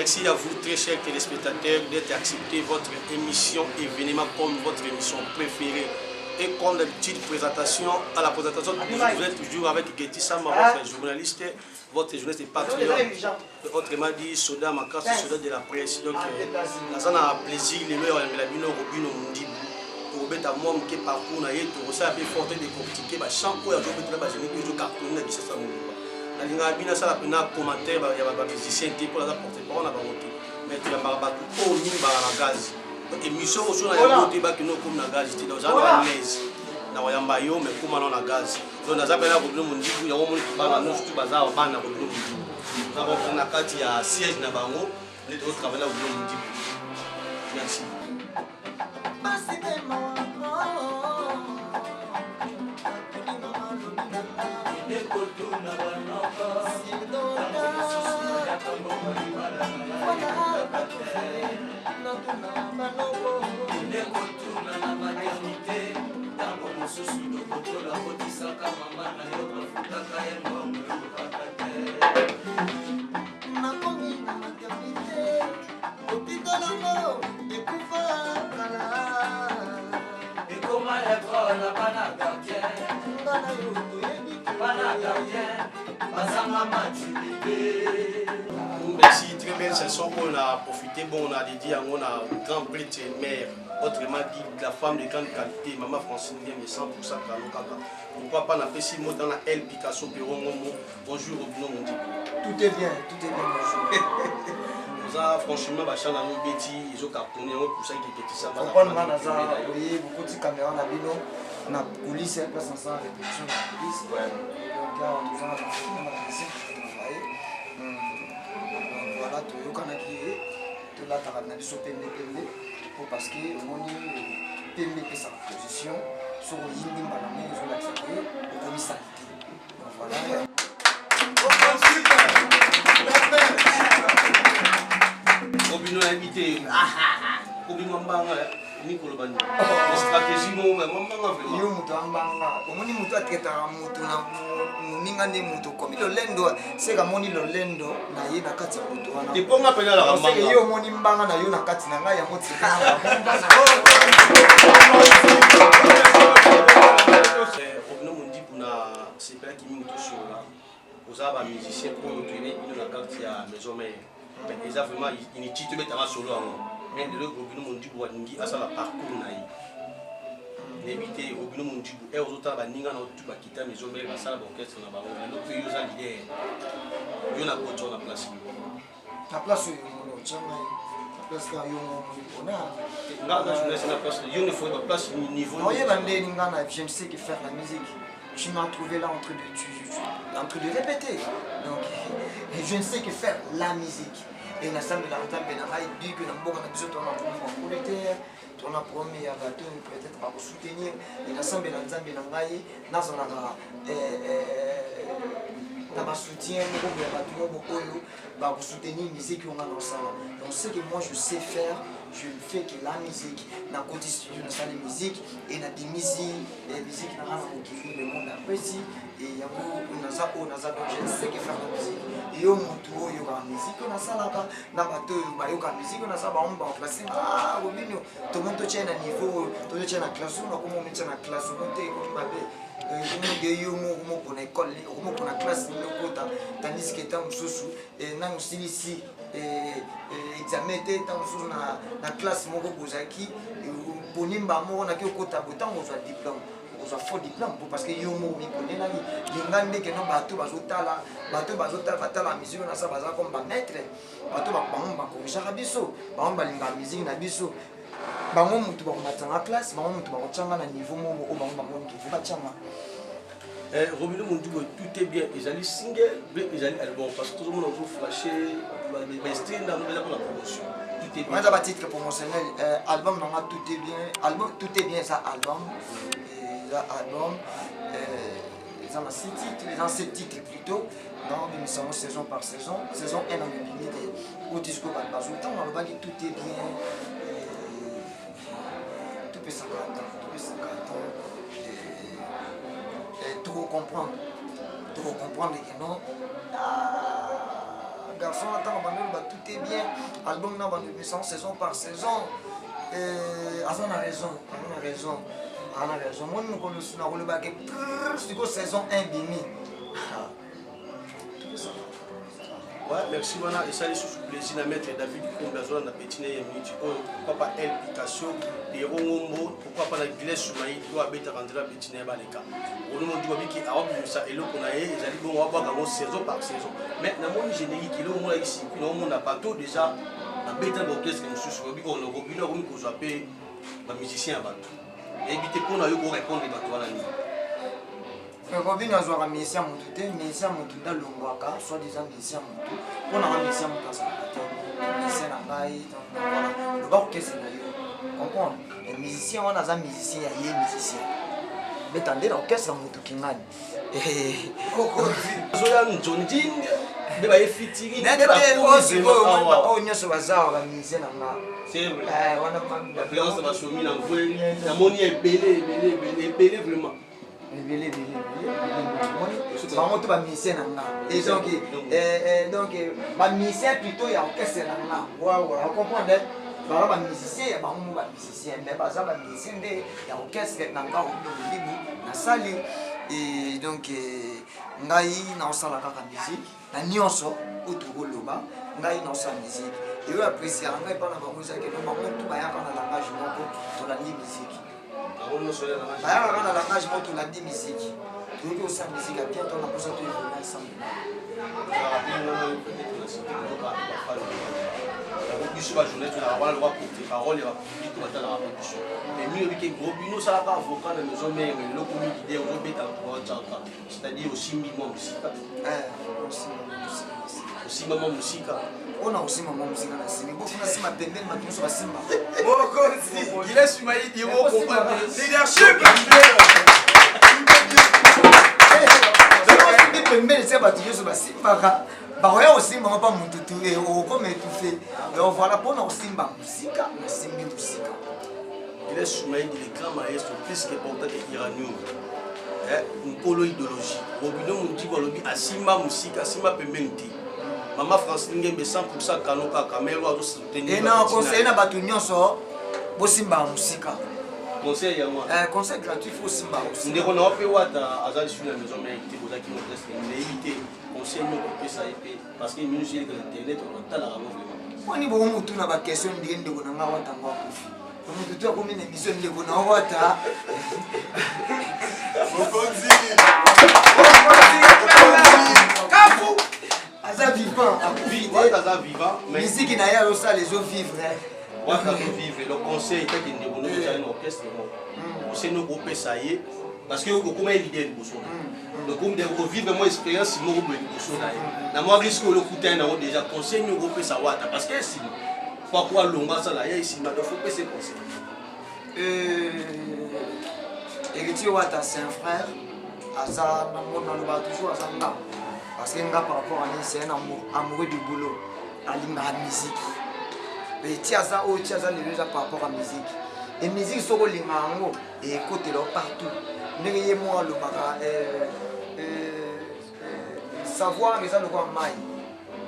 Merci à vous, très chers téléspectateurs, d'être accepté votre émission événement comme votre émission préférée. Et comme d'habitude, présentation, à la présentation, vous êtes toujours avec Getty Sama, votre journaliste et patriote. Autrement dit, Soda Makas, Soda de la presse. Donc, ça a plaisir, les meilleurs, mais la bino, Robino Mundi. Pour mettre à moi, qui parcours, ça a été fort de décortiquer, chaque fois, il y a des gens qui ont cartonné, qui sont la bina ça la commentaire il y a des musiciens pour la porter parole na bango mais tu vas ba tout ni ba la gaz donc émission au sur na côté ba kino comme na gaz tu dans un l'aise na wayamba yo mais comme na gaz donc na zabela ko bino mundi ya wo moni ba na tout baza ba na ko bino mundi na ba na kati ya siège na bango les autres travailler au bino mundi merci. Merci, très belle chanson qu'on a profité. Bon, on a dédié à on a grand prix de mère, autrement dit la femme de grande qualité, maman Francine vient de 100% Kaka. Pourquoi pas la PC mot dans la L Picasso Perron bonjour Robino Mundi. Tout est bien, bonjour. Nous avons franchement bachar dans nos bêtis, ils ont cartonné pour ça qui était ça. Pourquoi nous avons voyé beaucoup de caméras dans Bino, on a coulissé un peu sans ça, répétition de la police. Donc là, on a travaillé. Voilà, tout le monde qui est là, tu as besoin de parce que on est sa position sur l'île Malamé, sur l'accepté, au commissariat. Donc voilà. Robino a invité. Robino Mbanga, Nicolas Bani. Stratégie, moi, Mbanga. Yo Mutambanga, omoni mutu ateketa mutu na muninga ne mutu komi lolendo seka moni lolendo na ye na kati ya mutu wana. Te ponga pena la Mbanga. Seka yo moni Mbanga na yo na kati na ngai ya moti. Robino Mundi pour na c'est pas qui mutu sur là. Aux aba musiciens pour nous traîner une la carte ya maison mère. Mais ils ont vraiment une petite mettre en solo à moi. Mais de l'autre Robino Mundi pour ningi asa la parcours na yi. Éviter Robino Mundi et aux autres baninga na tout bakita maison mère la salle d'orchestre na bango. Le pays aux leader. Yo na ko na place. Na place yo mono chama na place ka yo mono na. Là je laisse la place. Yo ne faut pas place niveau. Oye bande ninga na je ne sais que faire la musique. Tu m'as trouvé là en train de répéter. Donc, je ne sais que faire la musique. Et la salle de la table, on a dit que nous avons besoin de propriétaire, on a promis à bateau peut-être pour soutenir. Et la salle de la table, on a soutien pour soutenir la musique qu'on a dans ça. Donc, ce que moi je sais faire, je ne fais que la musique. Dans le studio, dans la musique et dans des musiques, le monde apprécie. Et il y a beaucoup de gens je ne sais que faire la musique. Et il y a la musique, on a ça là, dans le bateau, il y a la musique, on a ça, on va placer. Ah, tout le monde tient un niveau, tout le monde tient une classe, on a comment on tient une classe, on est comme baby. Pour l'école, pour la classe, tandis que tant sous et non ici examen dans la classe moko bozaki pour nimba mo na ki kota botango za diplôme za faux diplôme parce que yo mo mi connait na lingande que non bato bazotala batala musique na ça baza comme ba maître bato ba bamba ko jara biso bamba linga musique na biso bango mutu ba matanga classe bango mutu ba changa na niveau mo o bango ki ba changa. Robino Mundi, tout est bien. Ils allaient single, ils allaient album. Parce que tout le monde a toujours flashé, mais c'était dans la promotion. Tout est bien. Moi, titre promotionnel, album, tout est bien. Album, tout est bien, ça, album. Album, ils ont 6 titres, ils ont 7 titres plutôt. Donc, nous sommes saison par saison. Saison 1, on a mis au disco, on a dit tout est bien. Tout peut s'accroître, tout peut s'accroître. Tout comprendre que non, garçon, tout est bien. Album, on a saison par saison. On a raison. On a raison. Moi, je suis saison 1 demi. Ouais, merci voilà et ça les sous plaisir à mettre David Kombazola na petit et minute pourquoi pas El Picasso et Rongombo pourquoi pas la Glace Soumaï doit habiter rendre la petit et baleka on nous dit qui a obtenu ça et le qu'on a ils allaient bon on va voir saison par saison mais dans mon générique il au moins ici puis on n'a pas tout déjà habiter l'orchestre que nous sous on le robino on nous appelle ma musicien à bateau et éviter pour nous pour répondre les bateaux à la nuit. Robin a joué à Messia Moutouté, Messia Moutouta Longwaka, soi-disant Messia Moutou. On a un Messia Moutouta, Messia Nabaï, le orchestre d'ailleurs. Comprends? Les musiciens, on a un musicien, il y a un musicien. Mais attendez, l'orchestre Moutou Kingan. Coco, Zoyan John Ding, de la featuring. Oh, n'y a ce hasard, la musicien. C'est vrai. La présence va se mettre en voie. La monnaie est belée, vraiment. Vraiment tout va misser et donc ma musicien plutôt il y a orchestre là waouh comprendre voilà ma musicien il y a pas mon musicien mais pas ça ma musicien il y a orchestre nanga au début na sali et donc ngai na osala kaka musique na nyonso utugoloba ngai na osala musique et eux apprécier ngai pas na bamuza que no bango tout ba ya kana langage moko to la musique Bah, on a la page où on a dit musique. Tu veux aussi la musique, bientôt on a posé tout le ensemble. Je la journée, tu n'as pas le droit pour tes paroles, il va publier tout la répétition. Mais mieux que gros bino, ça va pas avocat dans la maison, mais le commis d'idée, on va mettre c'est-à-dire aussi minimum musique. Aussi maman musique. On a aussi maman musique dans la cinéma. Beaucoup de cinéma bébé, ma tout sur la cinéma. Beaucoup il est sur ma idée, on comprend. Leadership. Bébé, c'est pas toujours sur la cinéma. Bah ouais aussi maman pas mon tout et on comme étouffé. Et voilà pour nous aussi ma musique, la cinéma musique. Il est sur ma idée, les grands maestros plus qu'important que iranien. Une polo idéologie. Robino nous dit voilà, Asima musique, Asima pementi. Maman Francine Ngembe 100% kanoka kamero à soutenir. Et non, conseil na batu nyonso, bosimba musique. Conseil ya moi. Conseil gratuit faut simba aussi. Ndeko na ope wata azali sur la maison mais écoutez vous qui montre c'est éviter conseil nous couper ça épée parce que nous sur internet on entend la vraiment vraiment. Moi ni bon mutu na ba question ndeko na nga wata ngwa kufi. Mutu tu akomi na émission ndeko na wata. Kafu aza vivant mais musique na ya ça les autres vivre vivre le conseil est que nous avons un orchestre c'est nous grouper ça y est parce que comment l'idée de bosso donc comme de vivre moi expérience si nous grouper bosso na moi risque le couteau na déjà conseil nous grouper ça wata parce que si pourquoi longa ça là ici mais il faut que c'est conseil Héritier Wata c'est un frère Asa dans le bas toujours Asa nga parce que nga par rapport à lui c'est un amoureux du boulot à la musique mais Tiaza ou Tiaza les déjà par rapport à la musique et musique sur le lingango et écoutez là partout n'ayez moi le baga savoir les gens le quoi maï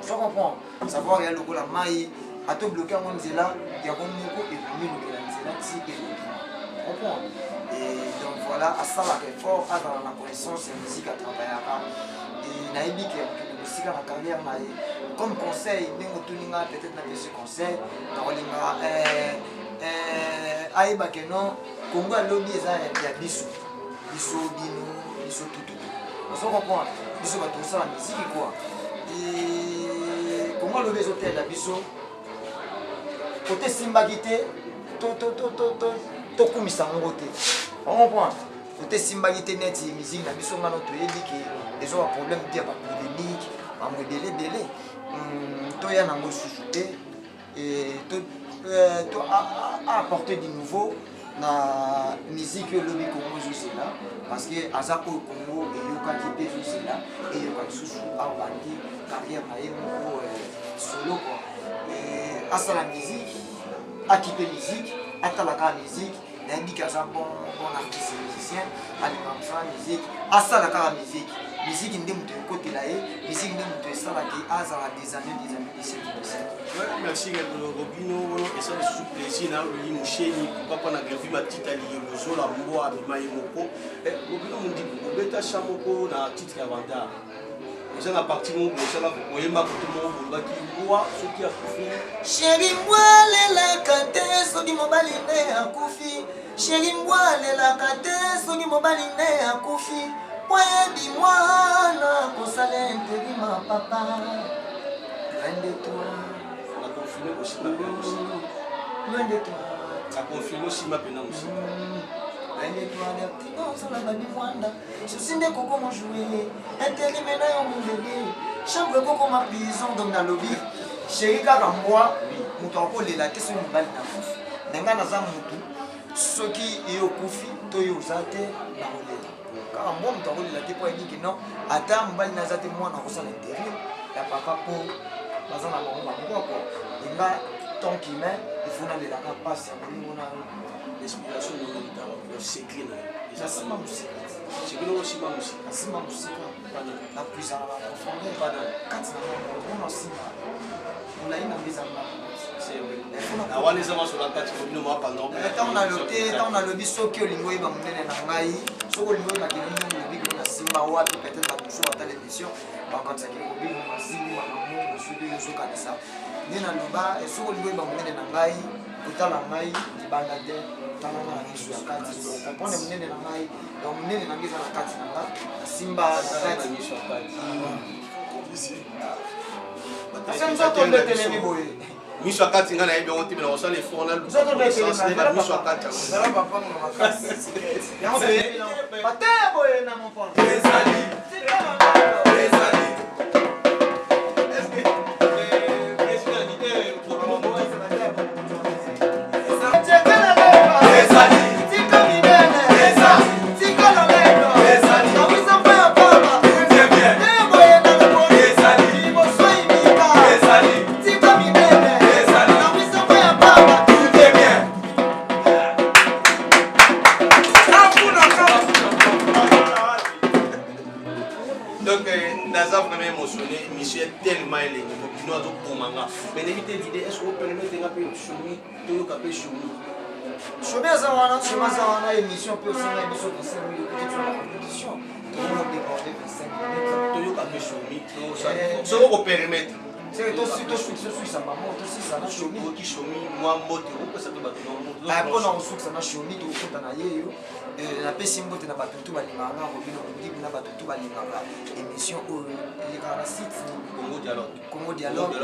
je comprends savoir il y a le quoi la maï à tout bloquer mon zéla il y a bon moko et puis le zéla si et comprends et donc voilà à ça la effort à dans la connaissance et musique à travailler et naïbi que musique à la carrière comme conseil même tuninga peut-être na ce conseil na olinga aïba que non Congo lobby eza ya biso tout on comprend biso ba tout ça la musique quoi et Congo lobby hôtel la biso côté simba gité to kumisa ngote on comprend côté simba gité net musique na biso ngano to yebi que les autres problèmes dia ba polémique ba délai to ya na ngo susute et to apporter du nouveau na musique lobby Congo c'est là parce que azako Congo et yoka qui peut c'est là et yoka susu abandi carrière na yemo solo quoi et asa la musique akipe musique atalaka musique na indi kaza bon artiste musicien alimamsa musique asa la musique musique nde moto ekotela ye musique nde moto esalaki azala des années d'ici merci robino eza lisusu plaisir na loli mosheni papa na grevi matita liye lozola mbo abima ye moko robino mondiki obeta cha moko na titre ya vandar eza na parti moko osala oyemba kote moko bolobaki mwa soki akufi sheri mbwalelaka te soki mobali nde akufi sheri mbwalelaka te soki mobali nde akufi oyebi mwana kosala interima papa loin de toi nakonfirme kosima mpe mosika loin de toi nakonfirme osima mpena mosika loin de toi lertika osala babi mwanda sosi nde kokoma joue interime na yo mondele chambre ekokoma prison donc nalobi sheri kaka mbwa moto akolela te soki mobali nakufi na ngai naza motu soki ye okufi to ye oza te nakolela kaka mbwa moto akolela te mpo ayebiki non ata mobali naza te mwana akosala intérim ya papa mpo baza na bango bangoko enga tant humain ifo nalelaka mpasi ya molingo na yo l'inspiration nongo secret na yo nasima mosika secret nongo osima mosika nasima mosika napuisana na profondeur kati na bango mpona nsima molai na mbezanga na wana eza masolo kati kobino mapanda ntango nalobi soki olingi oyeba monene na ngai soki olingi oyeba kelenge olobi kilo na nsima wapi peut-être bamosusu ata l'émission bakanisaki kobino masili makamu mosuki ozokanisa nde naloba soki olingi oyeba monene na ngai kotala ngai libanda te talanga na miso ya kati okomprendre monene na ngai donc monene na ngai eza na kati na nga nasimba na kati miso ya kati asenzatondetelemi boye miso akati nga nayebi yango te me nakosala effort na miso akati donc naza vraiment émotionné monsieur tellement elengi mokino azobomanga mais nayebi te lide est ce que opermettre nga mpe shomi toyoka mpe shomi shomi aza wana shomi aza wana émission mpe osanga biso tosali okoketuna compétition tokomo déborde 25 minutes toyoka mpe shomi soki okopermettre tosukisa bango tosisa na shomi oki shomi mwa mbote okopesa mpe bato mpona kosukisa na shomi tokokota na ye yo napesi mbote na bato tu balingaka robino modibi na bato tu balingaka émission oyo elekaka na site congo dialogue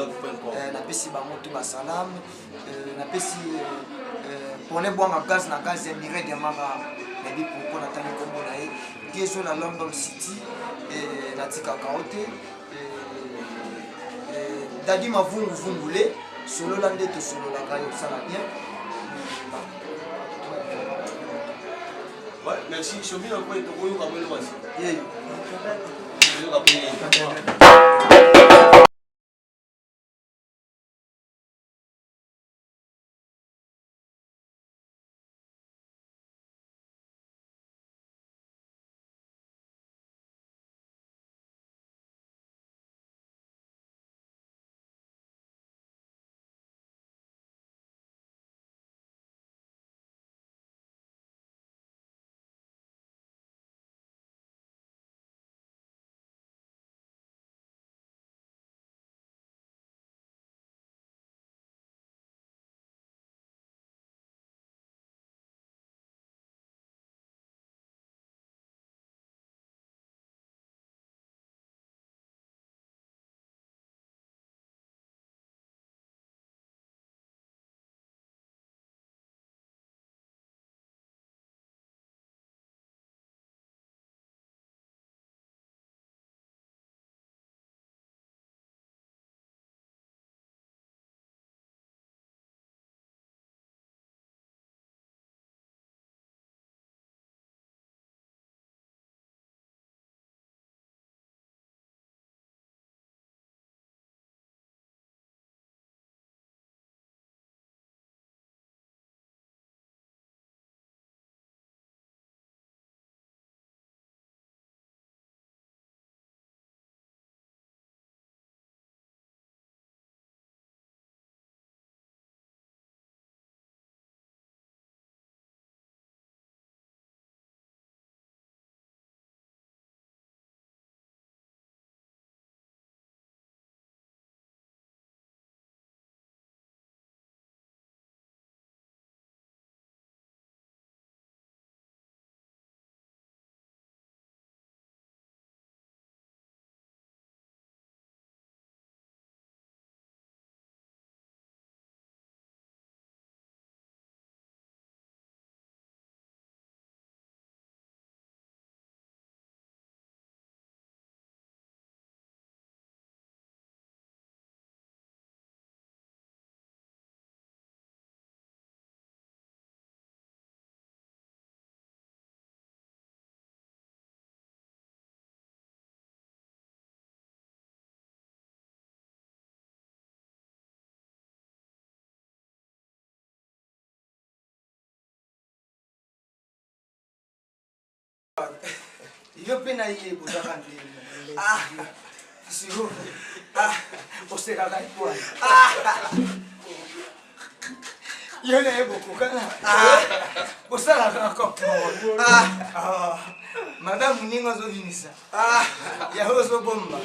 napesi bango tu basalame napesi pone bwanga gaz na gaz ya mire diamaka nayebi pourpo natangi kombo na ye gezo na london city natikaka o te dadi mavunguvungule solola nde tosololaka yo osala bien merci shomi na koye tokoyoka mwelo basi yeyo yo pe na ye bozaka ndenge siko osekaka kwa yo na ye bokokana bosalaka encore madame ninga ozobimisa yaho ozobomba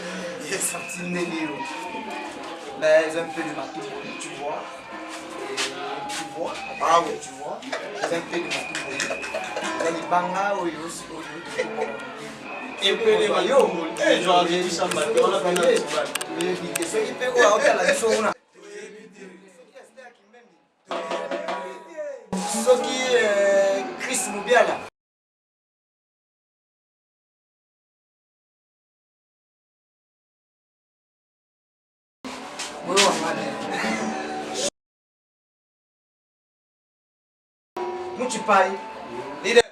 yesatindeliro mais un peu de matou tu vois. Ah oui, tu vois. C'est un peu de matou. Les banga ou aussi. Et puis les maillots. Et genre les samba. On a fait les billets. Ceux qui peuvent voir la leçon là. Ceux qui Chris Mubiala. Tu payes. Leader.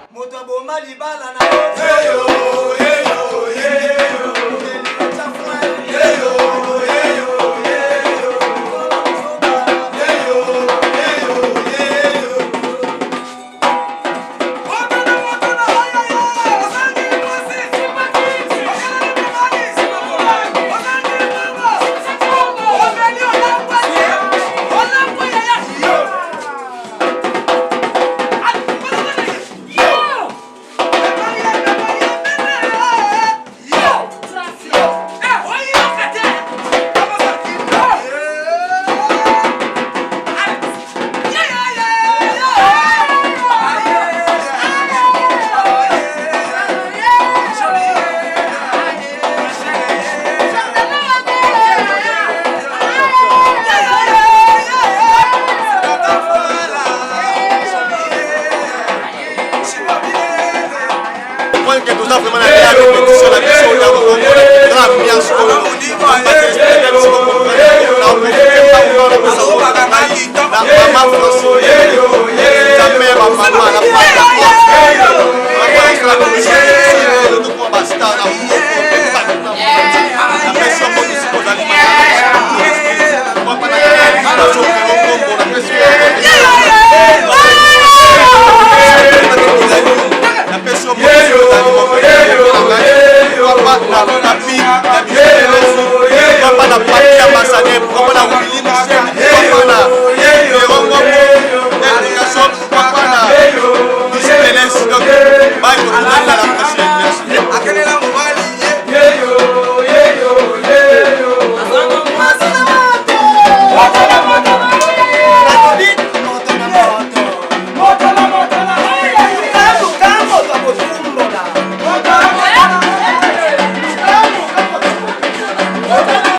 Moto boma libala na